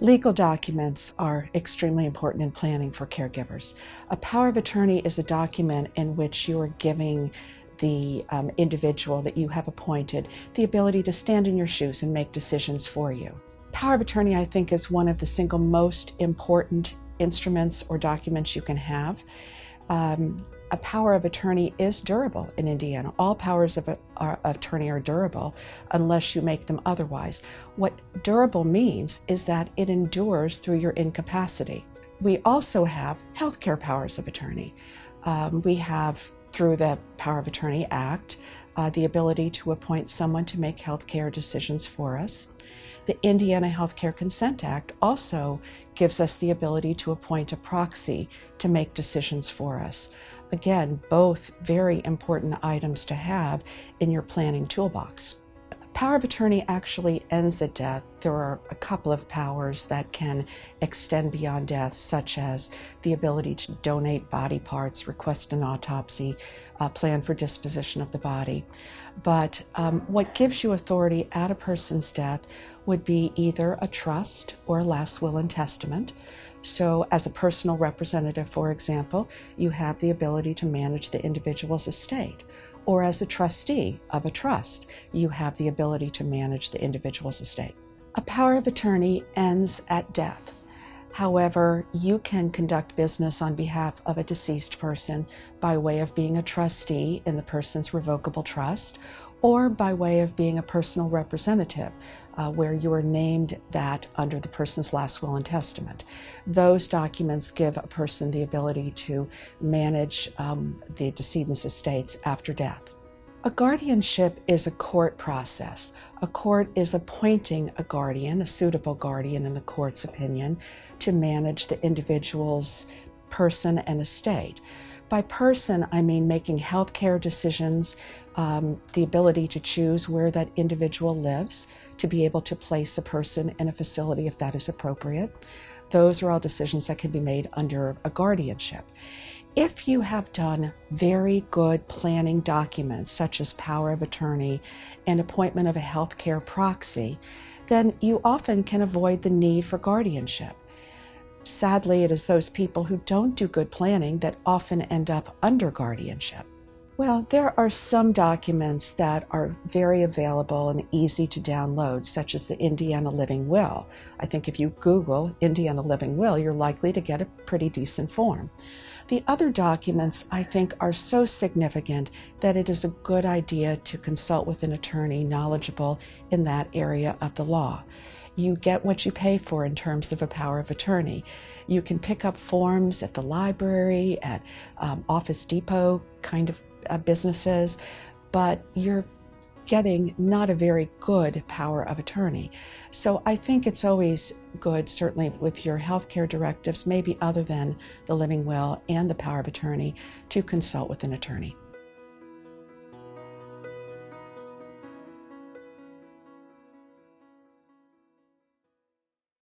Legal documents are extremely important in planning for caregivers. A power of attorney is a document in which you are giving the individual that you have appointed the ability to stand in your shoes and make decisions for you. Power of attorney, I think, is one of the single most important instruments or documents you can have. A power of attorney is durable in Indiana. All powers of attorney are durable unless you make them otherwise. What durable means is that it endures through your incapacity. We also have healthcare powers of attorney. We have, through the Power of Attorney Act, the ability to appoint someone to make healthcare decisions for us. The Indiana Healthcare Consent Act also gives us the ability to appoint a proxy to make decisions for us. Again, both very important items to have in your planning toolbox. Power of attorney actually ends at death. There are a couple of powers that can extend beyond death, such as the ability to donate body parts, request an autopsy, plan for disposition of the body. But what gives you authority at a person's death would be either a trust or a last will and testament. So as a personal representative, for example, you have the ability to manage the individual's estate. Or as a trustee of a trust, you have the ability to manage the individual's estate. A power of attorney ends at death. However, you can conduct business on behalf of a deceased person by way of being a trustee in the person's revocable trust, or by way of being a personal representative, where you are named that under the person's last will and testament. Those documents give a person the ability to manage the decedent's estates after death. A guardianship is a court process. A court is appointing a guardian, a suitable guardian in the court's opinion, to manage the individual's person and estate. By person, I mean making healthcare decisions, the ability to choose where that individual lives, to be able to place a person in a facility if that is appropriate. Those are all decisions that can be made under a guardianship. If you have done very good planning documents, such as power of attorney and appointment of a healthcare proxy, then you often can avoid the need for guardianship. Sadly, it is those people who don't do good planning that often end up under guardianship. Well, there are some documents that are very available and easy to download, such as the Indiana Living Will. I think if you Google Indiana Living Will, you're likely to get a pretty decent form. The other documents, I think, are so significant that it is a good idea to consult with an attorney knowledgeable in that area of the law. You get what you pay for in terms of a power of attorney. You can pick up forms at the library, at Office Depot kind of businesses, but you're getting not a very good power of attorney. So I think it's always good, certainly with your healthcare directives, maybe other than the living will and the power of attorney, to consult with an attorney.